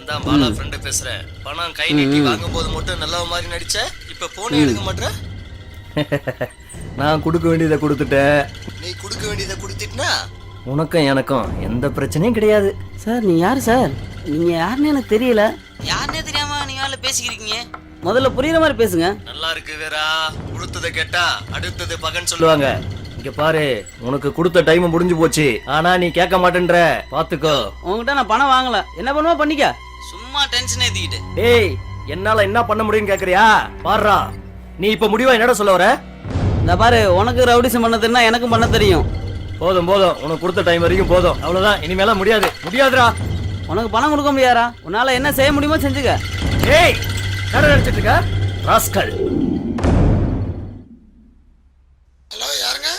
நான் தான் பாலா ஃப்ரெண்ட் பேசுறேன். பணம் கை நீட்டி வாங்கும்போது மட்டும் நல்ல மாதிரி நடிச்ச, இப்ப போனே எடுக்க மாட்டற? நான் கொடுக்க வேண்டியதை கொடுத்துட்டேன். நீ கொடுக்க வேண்டியதை கொடுத்துட்டனா உனக்கும் எனக்கும் எந்த பிரச்சனையும் கிடையாது. சார் நீ யாரு சார்? நீங்க யாருன்னு எனக்கு தெரியல. யாருன்னே தெரியாம நீங்க பேசிக்கிறீங்க. முதல்ல புரியுற மாதிரி பேசுங்க. நல்லா இருக்கு வேறா. கொடுத்ததை கேட்டா அடுத்தது பகன் சொல்லுவாங்க. இங்க பாரு, உனக்கு கொடுத்த டைம் முடிஞ்சு போச்சு. ஆனா நீ கேட்க மாட்டேன்ற. பாத்துக்கோ. உங்ககிட்ட நான் பணம் வாங்கல. என்ன பண்ணுவா பண்ணிக்க. சும்மா டென்ஷன் ஏத்திக்கிட்டு. டேய், என்னால என்ன பண்ண முடியும்னு கேக்குறியா? பாருடா, நீ இப்ப முடிவா என்னடா சொல்ல வர? இந்த பாரு, உனக்கு ரவுடிசம் பண்ண தெரியும், எனக்கும் பண்ண தெரியும். போதும் போதும், உனக்கு கொடுத்த டைம் வரைக்கும் போதும். அவ்வளவுதான், இனிமேல முடியாது. முடியாதுடா. உனக்கு பணம் கொடுக்க முடியாதா? உன்னால என்ன செய்ய முடியுமோ செஞ்சுக்க. ஏய், கடை அடிச்சிட்டு இருக்க ராஸ்கல். ஹலோ, யாருங்க?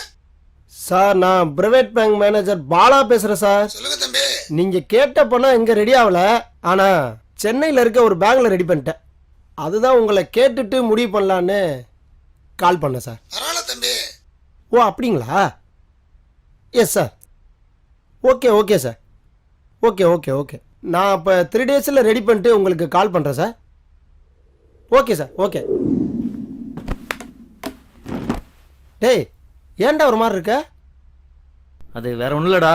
சார், நான் பிரைவேட் பேங்க் மேனேஜர் பாலா பேசுறேன் சார். சொல்லுங்க தம்பி. நீங்க கேட்ட பணம் இங்க ரெடி ஆகல. ஆனா சென்னையில இருக்க ஒரு பேங்க்ல ரெடி பண்ணிட்டேன். அதுதான் உங்களை கேட்டுட்டு முடிவு பண்ணலான்னு கால் பண்ணேன் சார். பரவாயில்ல தம்பி. ஓ அப்படிங்களா? Yes sir. Okay okay sir. Okay okay okay. நான் இப்போ 3 டேஸில் ரெடி பண்ணிட்டு உங்களுக்கு கால் பண்ணுறேன் சார். Okay sir. ஓகே. டேய், ஏன்டா ஒரு மாதிரி இருக்க? அது வேற ஒண்ணும் இல்லடா.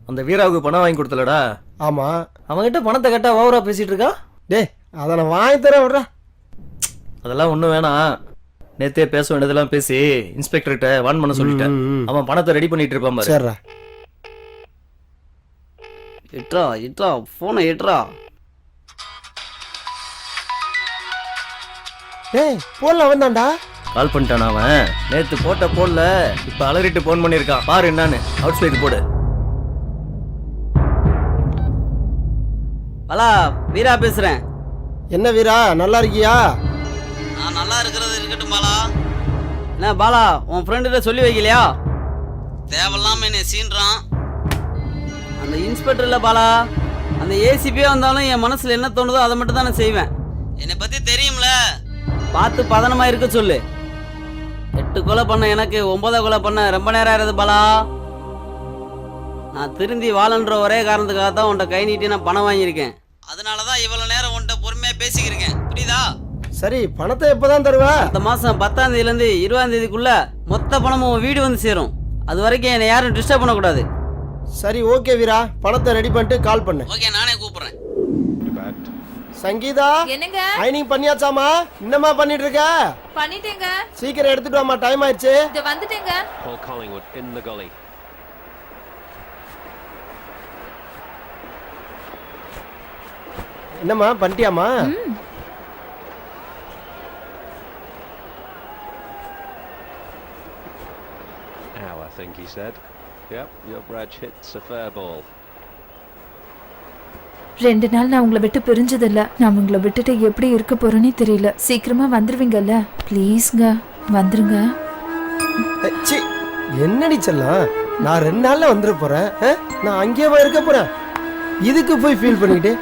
அந்த வீராவுக்கு பணம் வாங்கி கொடுத்தலடா. ஆமாம். அவன்கிட்ட பணத்தை கேட்டா ஓவரா பேசிட்டு இருக்கா. டேய், அதை நான் வாங்கி தரேன் விட்றா. அதெல்லாம் ஒண்ணும் வேணாம். நேத்தே பேச வேண்டியதெல்லாம் பேசி இன்ஸ்பெக்டர்கிட்ட வான் பண்ண சொல்லிட்டேன். அவன் பணத்தை ரெடி பண்ணிட்டு இருப்பான் பாரு. சரிடா. இட்ரா இட்ரா போனை இட்ரா. டேய், போன்ல வந்தான்டா. கால் பண்ணிட்டான் அவன். நேத்து போட்ட போன்ல இப்ப அலறிட்டு போன் பண்ணிருக்கான். பாரு என்னன்னு. அவுட் ஸ்பீக்கர் போடு. பாலா, வீரா பேசுறேன். என்ன வீரா, நல்லா இருக்கியா? நான் நல்லா இருக்கிறது இருக்கட்டும் பாலா. என்ன பாலா, உன் ஃப்ரெண்டுகிட்ட சொல்லி வைக்கலையா? தேவையில்லாம என்னை சீன்றான். அந்த இன்ஸ்பெக்டர் இல்லை பாலா, அந்த ஏசிபியே வந்தாலும் என் மனசுல என்ன தோணுதோ அதை மட்டும் தான் நான் செய்வேன். என்னை பத்தி தெரியும்ல. பார்த்து பதனமா இருக்க சொல்லு. 8 கொலை பண்ண எனக்கு 9 கொலை பண்ண ரொம்ப நேரம் ஆயிருது பாலா. நான் திருந்தி வாழன்ற ஒரே காரணத்துக்காக தான் உன்கிட்ட கை நீட்டி நான் பணம் வாங்கியிருக்கேன். அதனாலதான் இவ்வளவு நேரம் உன்கிட்ட பொறுமையா பேசிக்கிறேன். புரியுதா? சரி, பணத்தை எப்போதான் தருவா? அடுத்த மாசம் 10ஆம் தேதியிலேருந்து 20ஆம் தேதிக்குள்ள மொத்த பணமும் உன் வீடு வந்து சேரும். அது வரைக்கும் என்னை யாரும் டிஸ்டர்ப் பண்ணக்கூடாது. சரி ஓகே வீரா, பணத்தை ரெடி பண்ணிட்டு கால் பண்ணு. ஓகே, நானே கூப்பிடுறேன். சங்கீதா, என்னங்க? ஐனிங் பண்ணியாச்சாமா? என்னமா பண்ணிட்டு இருக்க? பண்ணிட்டேங்க. சீக்கிரம் எடுத்துட்டு வாமா, டைம் ஆயிடுச்சு. இது வந்துட்டேங்க. Paul Collingwood in the gully. என்னம்மா பண்ணிட்டியாமா? Ow, I think he said. Yep, your Brad hits a fair ball. 2 நாள் நான் உங்களை விட்டு பிரிஞ்சதில்ல. நான் உங்களை விட்டுட்டு எப்படி இருக்க போறேனே தெரியல. சீக்கிரமா வந்துருவீங்கல்ல? ப்ளீஸ்ங்க, வந்துருங்க. சி, என்னடி செல்லம், நான் 2 நாள்ல வந்துட போறேன். நான் அங்கேயே இருக்க போறேன். இதுக்கு போய் ஃபீல் பண்ணிக்கிட்டு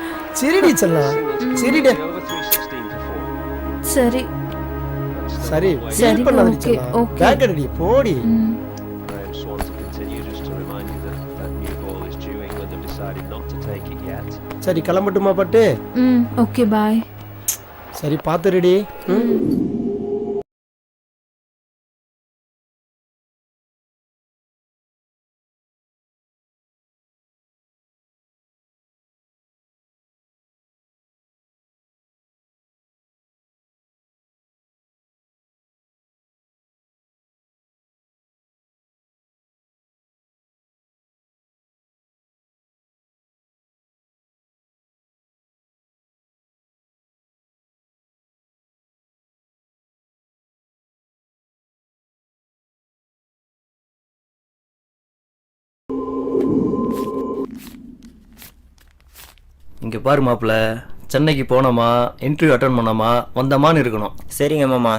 சிரிடி செல்லம், சிரிடி. Over 316 for 4. சரி சரி, சரி, ஃபீல் பண்ணாதடி ஓகே, செல்லம். ஓகே. பேக் அடி போடி. Graham Swan to continue, just to remind you that that new ball is due. England have decided not to take it yet. சரி, கிளம்பட்டுமா பட்டு? ஓகே, பாய். சரி, பாத்துருடி. இங்க பாரு மாப்பிள்ள, சென்னைக்கு போனோமா, இன்டர்வியூ அட்டன் பண்ணோமா, வந்தமான்னு இருக்கணும். சரிங்க மாமா.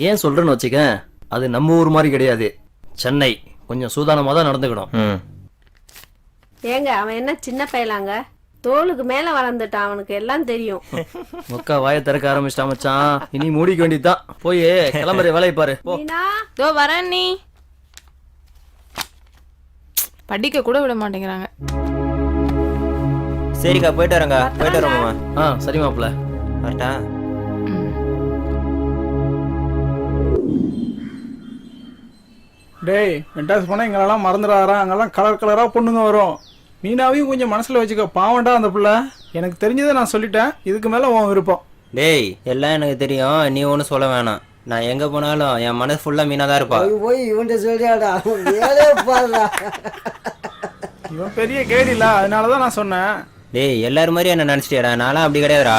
ஏன் சொல்றேன்னு வச்சுக்க, அது நம்ம ஊர் மாதிரி கிடையாது. சென்னை கொஞ்சம் சூதானமா தான் நடந்துக்கணும். ஏங்க, அவன் என்ன சின்ன பையலாங்க? தோளுக்கு மேல வளர்ந்துட்டான், அவனுக்கு எல்லாம் தெரியும். மொக்கா வாயை திறக்க ஆரம்பிச்சிட்டா மச்சான். இனி மூடிக்க வேண்டியதுதான். போய் கிளம்புற வேலையை பாரு. தோ வரேன். நீ படிக்க கூட விட மாட்டேங்கிறாங்க. சரிக்கா போயிட்டு வரேங்க, போயிட்டு வரேன் மாமா. சரி மாப்பிள்ள. வரட்டா? டேய் மெட்ராஸ் போனால் இங்கெல்லாம் மறந்துடாரா, அங்கெல்லாம் கலர் கலராக பொண்ணுங்க வரும். மீனாவையும் கொஞ்சம் மனசில் வச்சுக்க, பாவண்டா அந்த பிள்ளை. எனக்கு தெரிஞ்சதை நான் சொல்லிட்டேன், இதுக்கு மேலே உன் விருப்பம். டேய் எல்லாம் எனக்கு தெரியும், நீ ஒன்றும் சொல்ல வேணாம். நான் எங்கே போனாலும் என் மனசு ஃபுல்லாக மீனாக தான் இருப்பா. போய் இவன்ட்ட சொல்லியாடா, இவன் பெரிய கேடி இல்லை, அதனால தான் நான் சொன்னேன். டேய் எல்லாரும் மாதிரி என்ன நினச்சிட்டியாடா, நான்லாம் அப்படி கிடையாதுடா.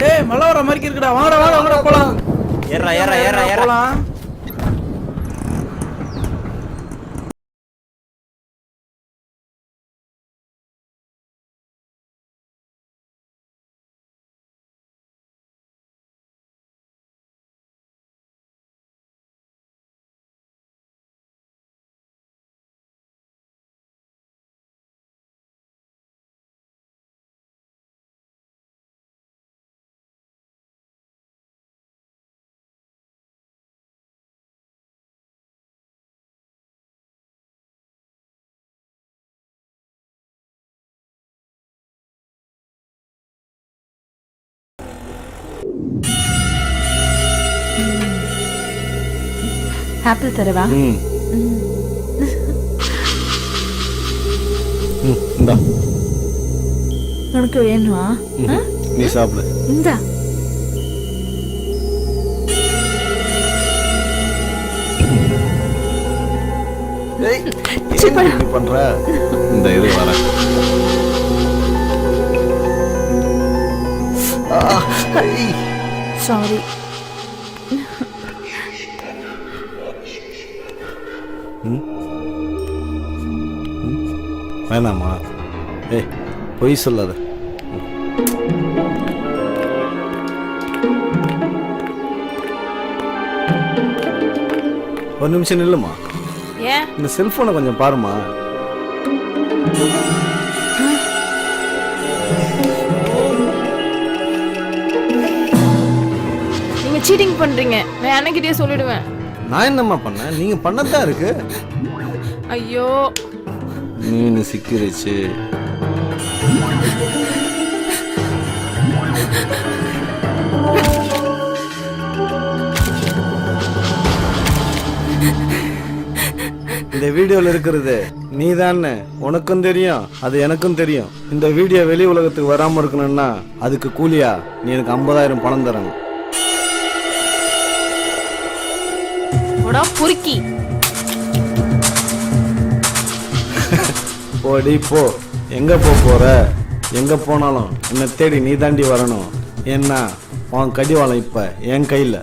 டேய் மழை வர மாதிரி இருக்குடா, வாங்கடா வாங்கடா வாங்கடா போலாம். ஏறா ஏறா ஏறா ஏறா போலாம். ஆப்பிள் தரவா? இந்தா உனக்கு வேணுமா? நீ சாப்பிடு. இந்தா. பண்ற இந்த இது வர சாரி. வேணாமா? ஏய் பொய் சொல்லாத. ஒரு நிமிஷம் நில்லுமா. ஏன் இந்த செல்போனை கொஞ்சம் பாருமா. நீங்க சீட்டிங் பண்றீங்க, நான் அண்ணன்கிட்டயே சொல்லிடுவேன். நான் என்னம்மா பண்ணேன்? நீங்க பண்ணதான் இருக்கு. ஐயோ மீன் சிக்கிருச்சு. இந்த வீடியோல இருக்கிறது நீதான்னு உனக்கும் தெரியும், அது எனக்கும் தெரியும். இந்த வீடியோ வெளி உலகத்துக்கு வராம இருக்கணும்னா அதுக்கு கூலியா நீ எனக்கு 50,000 பணம் தரணும். பொறுக்கி போடி போ. எங்க போற? எங்க போனாலும் என்னை தேடி நீ தாண்டி வரணும். ஏன்னா உன் கடிவாளம் இப்ப என் கையில.